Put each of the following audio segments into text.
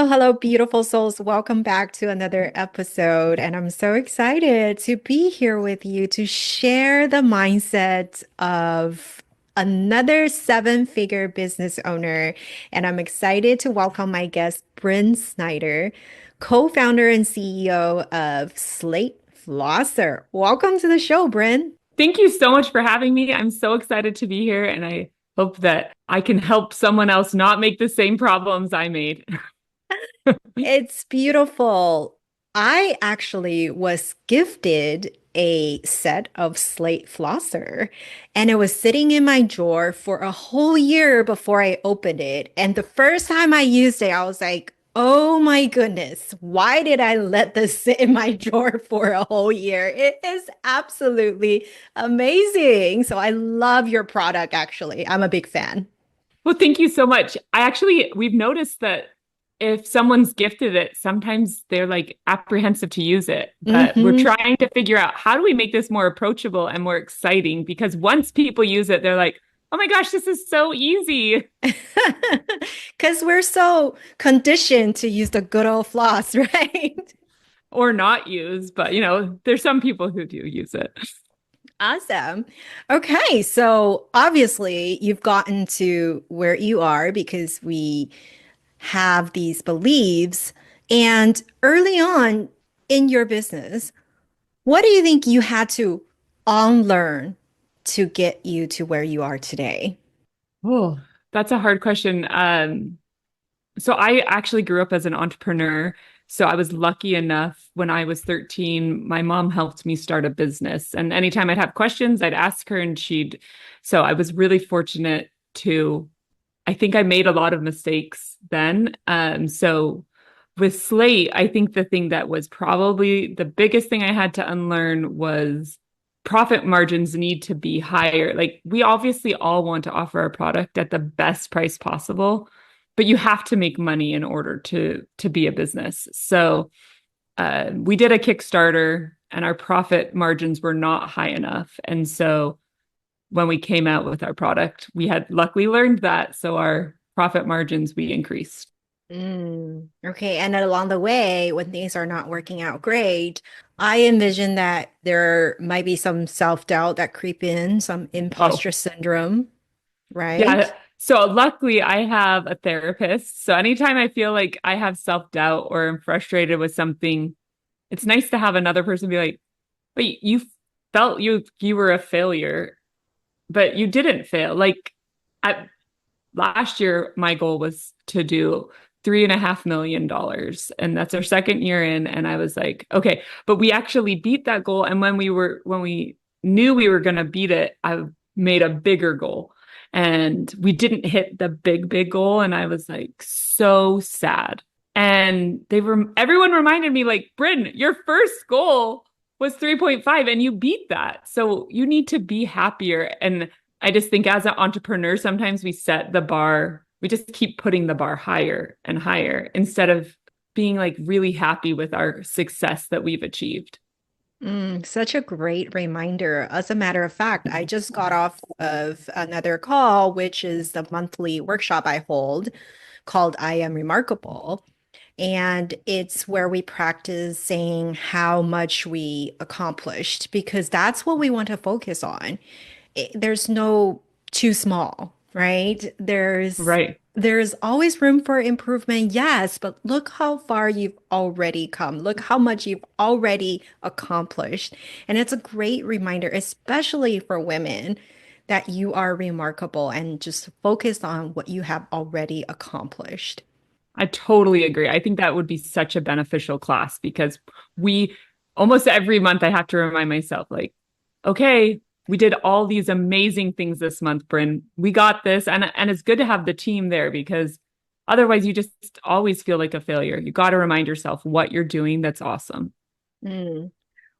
Hello, beautiful souls. Welcome back to another episode. And I'm so excited to be here with you to share the mindset of another seven-figure business owner. And I'm excited to welcome my guest, Brynn Snyder, co-founder and CEO of Slate Flosser. Welcome to the show, Brynn. Thank you so much for having me. I'm so excited to be here, and I hope that I can help someone else not make the same problems I made. It's beautiful. I actually was gifted a set of Slate Flosser, and it was sitting in my drawer for a whole year before I opened it. And the first time I used it, I was like, oh my goodness, why did I let this sit in my drawer for a whole year? It is absolutely amazing. So I love your product, actually. I'm a big fan. Well, thank you so much. We've noticed that if someone's gifted it, sometimes they're like apprehensive to use it. But we're Hmm. trying to figure out how do we make this more approachable and more exciting? Because once people use it, they're like, oh my gosh, this is so easy. Because we're so conditioned to use the good old floss, right? Or not use, but there's some people who do use it. Awesome. Okay, so obviously you've gotten to where you are because we have these beliefs. And early on in your business, what do you think you had to unlearn to get you to where you are today? Oh, that's a hard question. So I actually grew up as an entrepreneur. So I was lucky enough when I was 13, my mom helped me start a business. And anytime I'd have questions, I'd ask her and so I was really fortunate I think I made a lot of mistakes then. So with Slate, I think the thing that was probably the biggest thing I had to unlearn was profit margins need to be higher. Like we obviously all want to offer our product at the best price possible, but you have to make money in order to be a business. So we did a Kickstarter and our profit margins were not high enough. And so when we came out with our product, we had luckily learned that. So our profit margins we increased. Okay, and then along the way, when things are not working out great, I envision that there might be some self-doubt that creep in, some Oh, imposter syndrome, yeah. right? So luckily I have a therapist. So anytime I feel like I have self-doubt or I'm frustrated with something, it's nice to have another person be like, "Wait, you felt you were a failure, but you didn't fail." Like I, last year, my goal was to do $3.5 million, and that's our second year in. And I was like, okay, but we actually beat that goal. And when we knew we were going to beat it, I made a bigger goal, and we didn't hit the big goal. And I was like, so sad. And everyone reminded me, like, Brynn, your first goal was 3.5 and you beat that. So you need to be happier. And I just think as an entrepreneur, sometimes we set the bar, we just keep putting the bar higher and higher instead of being like really happy with our success that we've achieved. Such a great reminder. As a matter of fact, I just got off of another call, which is the monthly workshop I hold called I Am Remarkable. And it's where we practice saying how much we accomplished because that's what we want to focus on. There's no too small, right? Right. There's always room for improvement, yes, but look how far you've already come. Look how much you've already accomplished. And it's a great reminder, especially for women, that you are remarkable and just focus on what you have already accomplished. I totally agree. I think that would be such a beneficial class because we almost every month I have to remind myself, like, okay, we did all these amazing things this month, Bryn. We got this. And it's good to have the team there because otherwise you just always feel like a failure. You got to remind yourself what you're doing that's awesome. Mm.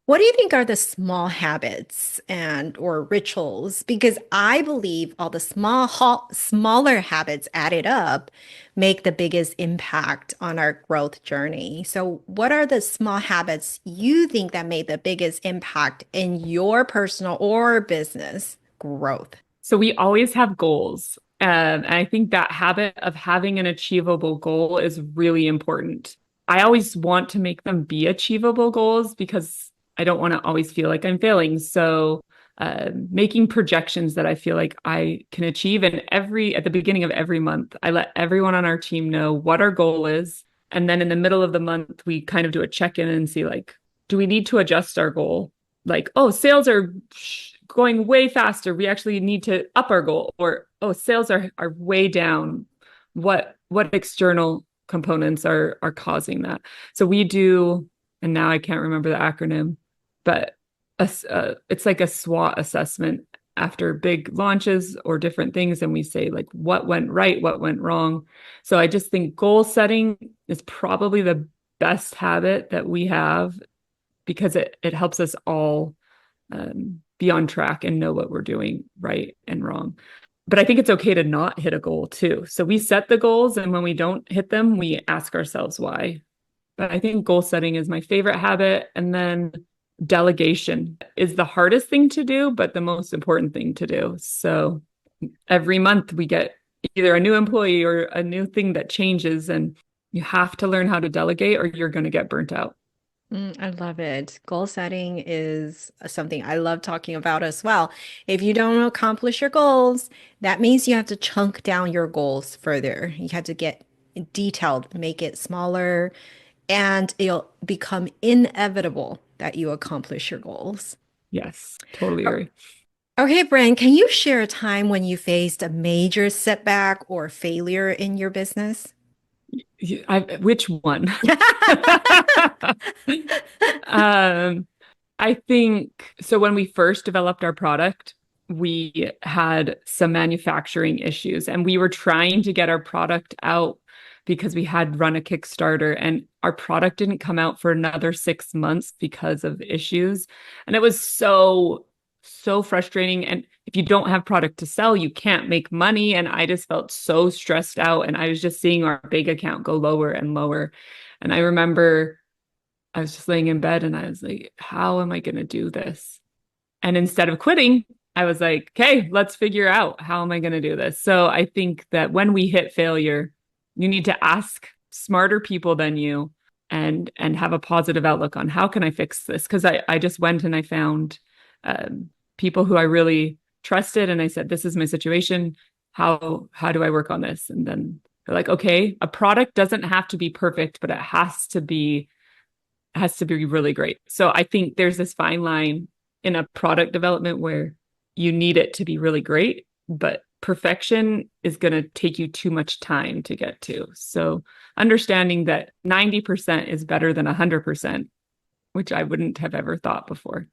What do you think are the small habits and or rituals? Because I believe all the smaller habits added up make the biggest impact on our growth journey. So, what are the small habits you think that made the biggest impact in your personal or business growth? So we always have goals. And I think that habit of having an achievable goal is really important. I always want to make them be achievable goals because I don't want to always feel like I'm failing. So, making projections that I feel like I can achieve, and at the beginning of every month, I let everyone on our team know what our goal is, and then in the middle of the month, we kind of do a check-in and see like, do we need to adjust our goal? Like, oh, sales are going way faster. We actually need to up our goal. Or, oh, sales are way down. What external components are causing that? So we do, and now I can't remember the acronym, but it's like a SWOT assessment after big launches or different things, and we say like what went right, what went wrong. So I just think goal setting is probably the best habit that we have because it helps us all be on track and know what we're doing right and wrong. But I think it's okay to not hit a goal too. So we set the goals, and when we don't hit them, we ask ourselves why. But I think goal setting is my favorite habit. And then delegation is the hardest thing to do, but the most important thing to do. So every month we get either a new employee or a new thing that changes, and you have to learn how to delegate or you're going to get burnt out. I love it. Goal setting is something I love talking about as well. If you don't accomplish your goals, that means you have to chunk down your goals further. You have to get detailed, make it smaller, and it'll become inevitable that you accomplish your goals. Yes, totally O- agree. Okay, Bryn, can you share a time when you faced a major setback or failure in your business? Which one? um, I think so. When we first developed our product, we had some manufacturing issues and we were trying to get our product out because we had run a Kickstarter and our product didn't come out for another 6 months because of issues. And it was so frustrating. And if you don't have product to sell, you can't make money. And I just felt so stressed out. And I was just seeing our big account go lower and lower. And I remember I was just laying in bed and I was like, how am I going to do this? And instead of quitting, I was like, okay, let's figure out how am I going to do this? So I think that when we hit failure, you need to ask smarter people than you and have a positive outlook on how can I fix this? Because I just went and I found people who I really trusted and I said, this is my situation. How do I work on this? And then they're like, okay, a product doesn't have to be perfect, but it has to be really great. So I think there's this fine line in a product development where you need it to be really great, but perfection is going to take you too much time to get to. So understanding that 90% is better than 100%, which I wouldn't have ever thought before.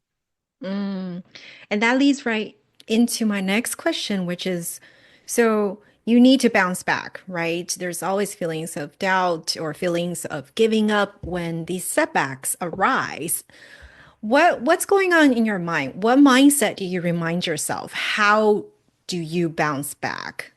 Mm. And that leads right into my next question, which is, so you need to bounce back, right? There's always feelings of doubt or feelings of giving up when these setbacks arise. What's going on in your mind? What mindset do you remind yourself? How do you bounce back?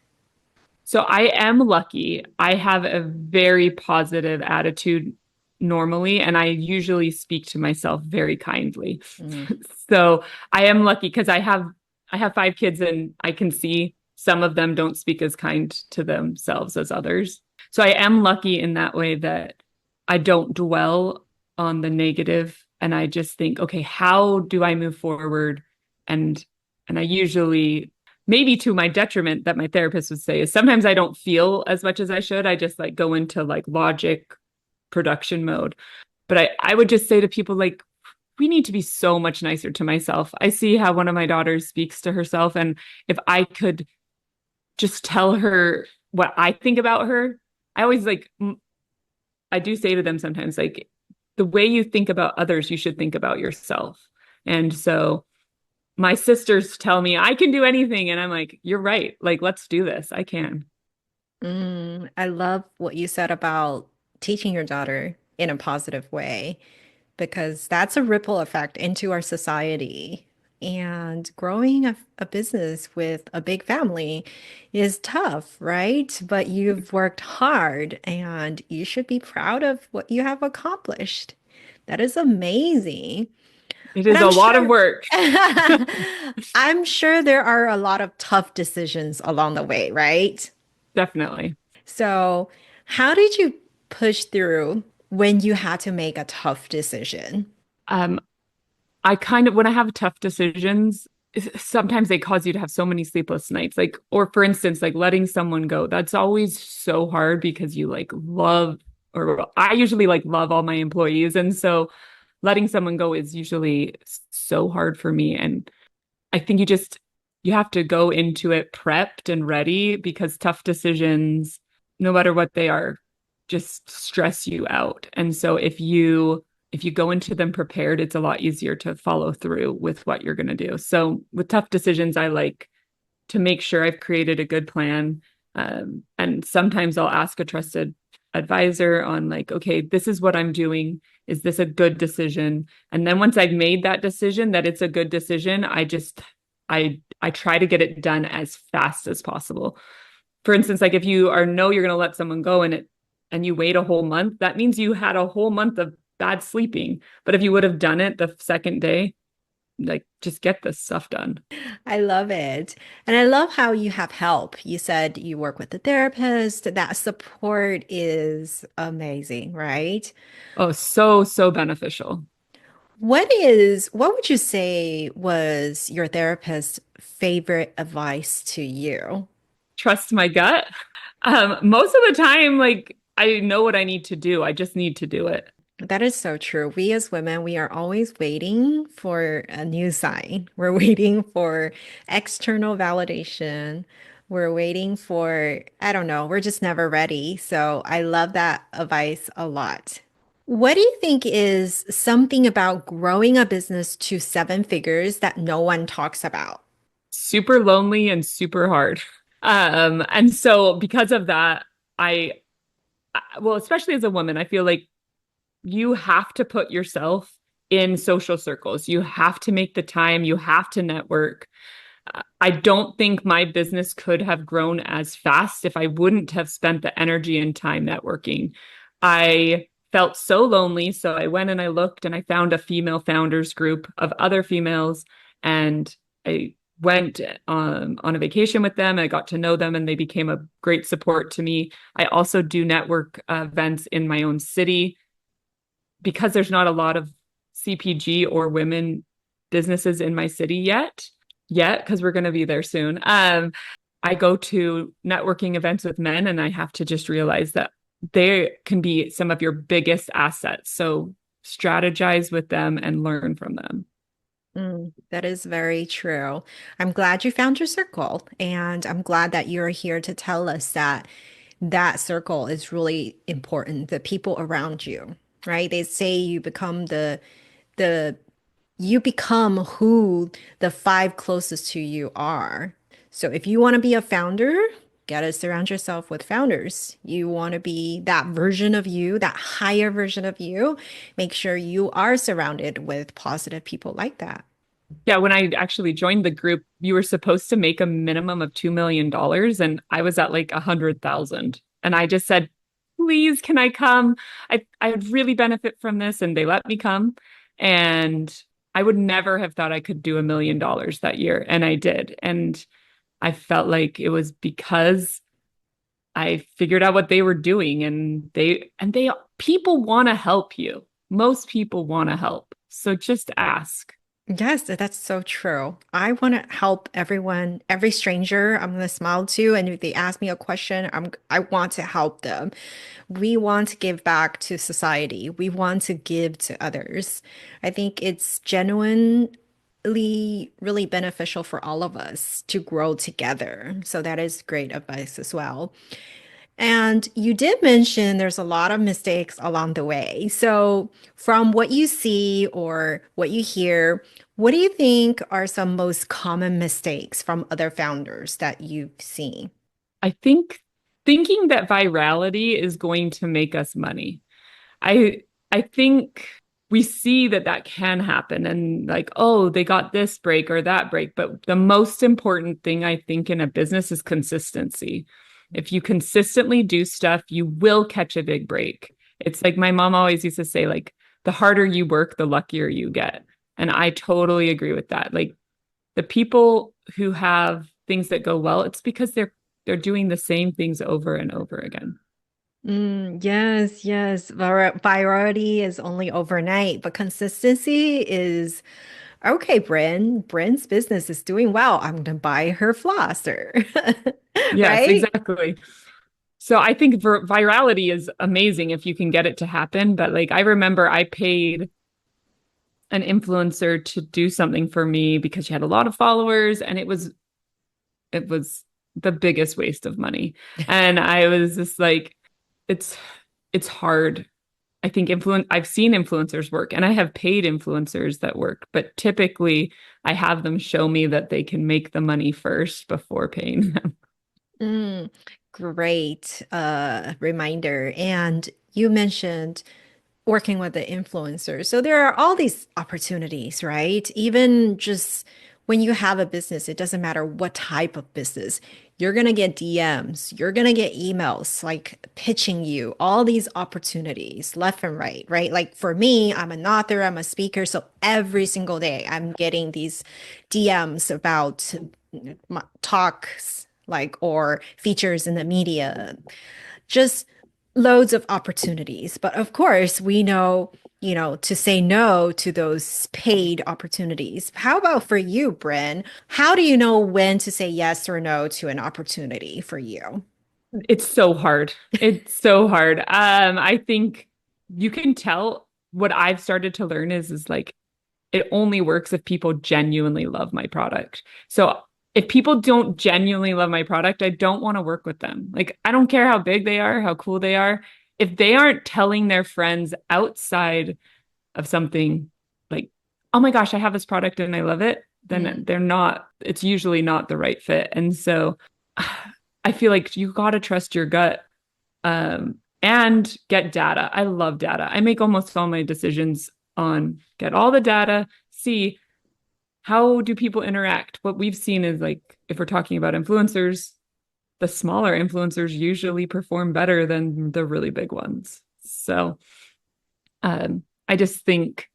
So I am lucky. I have a very positive attitude normally, and I usually speak to myself very kindly. Mm. So I am lucky because I have 5 kids and I can see some of them don't speak as kind to themselves as others. So I am lucky in that way that I don't dwell on the negative and I just think, okay, how do I move forward? And and I usually maybe to my detriment that my therapist would say is sometimes I don't feel as much as I should. I just like go into like logic production mode. But I would just say to people like we need to be so much nicer to myself. I see how one of my daughters speaks to herself and if I could just tell her what I think about her, I always like I do say to them sometimes like the way you think about others, you should think about yourself. And so my sisters tell me I can do anything. And I'm like, you're right. Like, let's do this. I can. I love what you said about teaching your daughter in a positive way, because that's a ripple effect into our society. And growing a business with a big family is tough, right? But you've worked hard and you should be proud of what you have accomplished. That is amazing. It But is a lot of work. I'm sure there are a lot of tough decisions along the way, right? Definitely. So, how did you push through when you had to make a tough decision? Um, I kind of, when I have tough decisions, sometimes they cause you to have so many sleepless nights. Like, or for instance, like letting someone go. That's always so hard because you like love, or I usually like love all my employees. And so letting someone go is usually so hard for me. And I think you have to go into it prepped and ready because tough decisions, no matter what they are, just stress you out. And so if you go into them prepared, it's a lot easier to follow through with what you're going to do. So with tough decisions, I like to make sure I've created a good plan. And sometimes I'll ask a trusted advisor on like, okay, this is what I'm doing. Is this a good decision? And then once I've made that decision that it's a good decision, I try to get it done as fast as possible. For instance, like if you are know you're going to let someone go and you wait a whole month, that means you had a whole month of bad sleeping. But if you would have done it the second day, like just get this stuff done. I love it. And I love how you have help. You said you work with a therapist. That support is amazing, right? Oh, so, so beneficial. What would you say was your therapist's favorite advice to you? Trust my gut. Most of the time, like I know what I need to do. I just need to do it. That is so true. We as women, we are always waiting for a new sign. We're waiting for external validation. We're waiting for, I don't know, we're just never ready. So I love that advice a lot. What do you think is something about growing a business to seven figures that no one talks about? Super lonely and super hard. And so because of that, well, especially as a woman, I feel like you have to put yourself in social circles. You have to make the time, you have to network. I don't think my business could have grown as fast if I wouldn't have spent the energy and time networking. I felt so lonely. So I went and I looked and I found a female founders group of other females. And I went on a vacation with them. I got to know them and they became a great support to me. I also do network events in my own city because there's not a lot of CPG or women businesses in my city yet, because we're going to be there soon. I go to networking events with men, and I have to just realize that they can be some of your biggest assets. So strategize with them and learn from them. That is very true. I'm glad you found your circle, and I'm glad that you're here to tell us that that circle is really important, the people around you, right? They say the you become who the five closest to you are. So if you want to be a founder, gotta surround yourself with founders. You want to be that version of you, that higher version of you, make sure you are surrounded with positive people like that. Yeah, when I actually joined the group, you were supposed to make a minimum of $2 million, and I was at like 100,000. And I just said, please, can I come? I would really benefit from this. And they let me come. And I would never have thought I could do $1 million that year. And I did. And I felt like it was because I figured out what they were doing and people want to help you. Most people want to help. So just ask. Yes, that's so true. I want to help everyone, every stranger I'm going to smile to, and if they ask me a question, I want to help them. We want to give back to society. We want to give to others. I think it's genuinely really beneficial for all of us to grow together. So that is great advice as well. And you did mention there's a lot of mistakes along the way. So, from what you see or what you hear, what do you think are some most common mistakes from other founders that you've seen? I think thinking that virality is going to make us money. I think we see that that can happen and like, oh, they got this break or that break, but the most important thing I think in a business is consistency. If you consistently do stuff, you will catch a big break. It's like my mom always used to say like the harder you work, the luckier you get. And I totally agree with that. Like the people who have things that go well, it's because they're doing the same things over and over again. Yes, yes. Virality is only overnight, but consistency is okay, Brynn. Brynn's business is doing well. I'm gonna buy her flosser. Yes, Right? exactly. So I think virality is amazing if you can get it to happen. But like I remember I paid an influencer to do something for me because she had a lot of followers and it was the biggest waste of money. And I was just like, it's it's hard. I think I've seen influencers work and I have paid influencers that work, but typically I have them show me that they can make the money first before paying them. Mm, great reminder. And you mentioned working with the influencers. So there are all these opportunities, right? Even just when you have a business, it doesn't matter what type of business. You're going to get DMs, you're going to get emails like pitching you all these opportunities left and right, right? Like for me, I'm an author, I'm a speaker. So every single day I'm getting these DMs about my talks like or features in the media, just loads of opportunities. But of course, we know, to say no to those paid opportunities. How about for you, Bryn? How do you know when to say yes or no to an opportunity for you? It's so hard. It's so hard. I think you can tell what I've started to learn is like it only works if people genuinely love my product. So if people don't genuinely love my product, I don't want to work with them. Like I don't care how big they are, how cool they are. If they aren't telling their friends outside of something like, "Oh my gosh, I have this product and I love it," then Mm, it's usually not the right fit. And so I feel like you got to trust your gut and get data. I love data. I make almost all my decisions on get all the data, see how do people interact. What we've seen is like if we're talking about influencers, the smaller influencers usually perform better than the really big ones. So I just think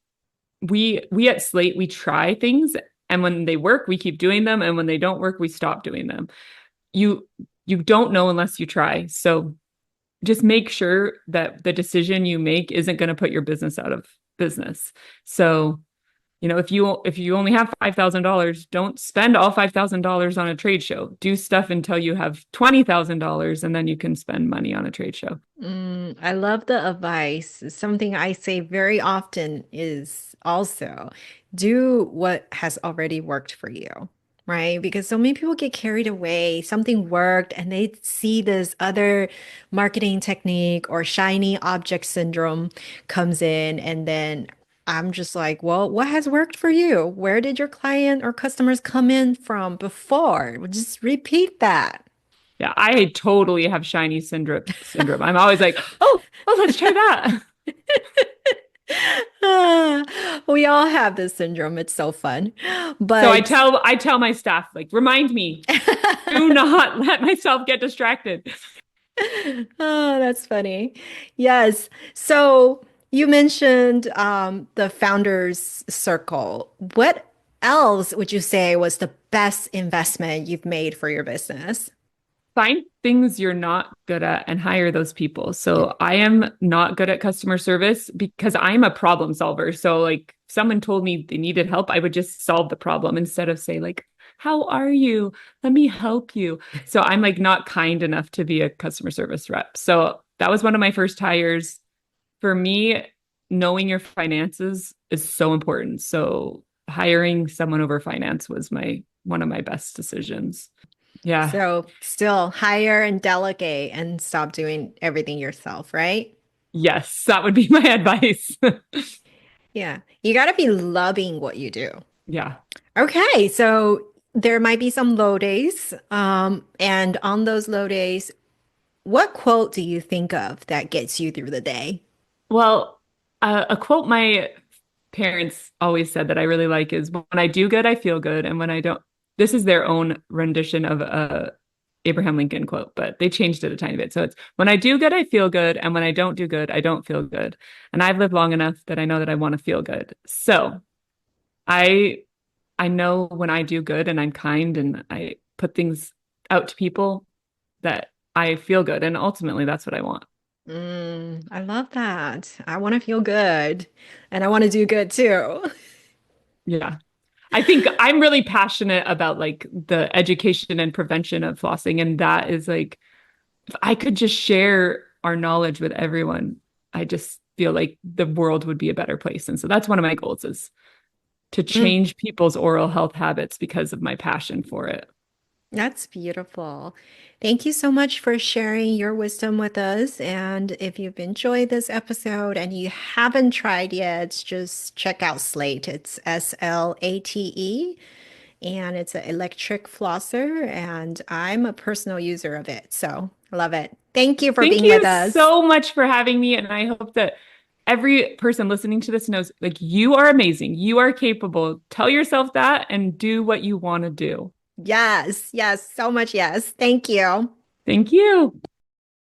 we at Slate we try things, and when they work, we keep doing them, and when they don't work, we stop doing them. You you don't know unless you try. So just make sure that the decision you make isn't going to put your business out of business. So, if you only have $5,000, don't spend all $5,000 on a trade show. Do stuff until you have $20,000 and then you can spend money on a trade show. I love the advice. Something I say very often is also do what has already worked for you, right? Because so many people get carried away. Something worked and they see this other marketing technique or shiny object syndrome comes in. And then I'm just like, well, what has worked for you? Where did your client or customers come in from before? Just repeat that. Yeah, I totally have shiny syndrome. I'm always like, oh, let's try that. We all have this syndrome. It's so fun. So I But tell I tell my staff, like, remind me, do not let myself get distracted. oh, that's funny. Yes. So you mentioned the founders circle. What else would you say was the best investment you've made for your business? Find things you're not good at and hire those people. So I am not good at customer service because I'm a problem solver. So like someone told me they needed help, I would just solve the problem instead of say like, "How are you? Let me help you." So I'm like not kind enough to be a customer service rep. So that was one of my first hires. For me, knowing your finances is so important. So hiring someone over finance was my one of my best decisions. Yeah. So still hire and delegate and stop doing everything yourself, right? Yes, that would be my advice. Yeah. You got to be loving what you do. Yeah. Okay, so there might be some low days. And on those low days, what quote do you think of that gets you through the day? Well, a quote my parents always said that I really like is when I do good, I feel good. And when I don't, this is their own rendition of a Abraham Lincoln quote, but they changed it a tiny bit. So it's when I do good, I feel good. And when I don't do good, I don't feel good. And I've lived long enough that I know that I want to feel good. So I I know when I do good and I'm kind and I put things out to people that I feel good. And ultimately, that's what I want. I love that. I want to feel good and I want to do good too. Yeah. I think I'm really passionate about like the education and prevention of flossing. And that is like, if I could just share our knowledge with everyone, I just feel like the world would be a better place. And so that's one of my goals is to Mm, change people's oral health habits because of my passion for it. that's beautiful. Thank you so much for sharing your wisdom with us. And if you've enjoyed this episode and you haven't tried yet, just check out Slate. It's Slate. And it's an electric flosser, and I'm a personal user of it. So I love it. Thank you for Thank being with you us. so much for having me. And I hope that every person listening to this knows like you are amazing. You are capable. Tell yourself that and do what you want to do. Yes, yes, so much yes. Thank you. Thank you.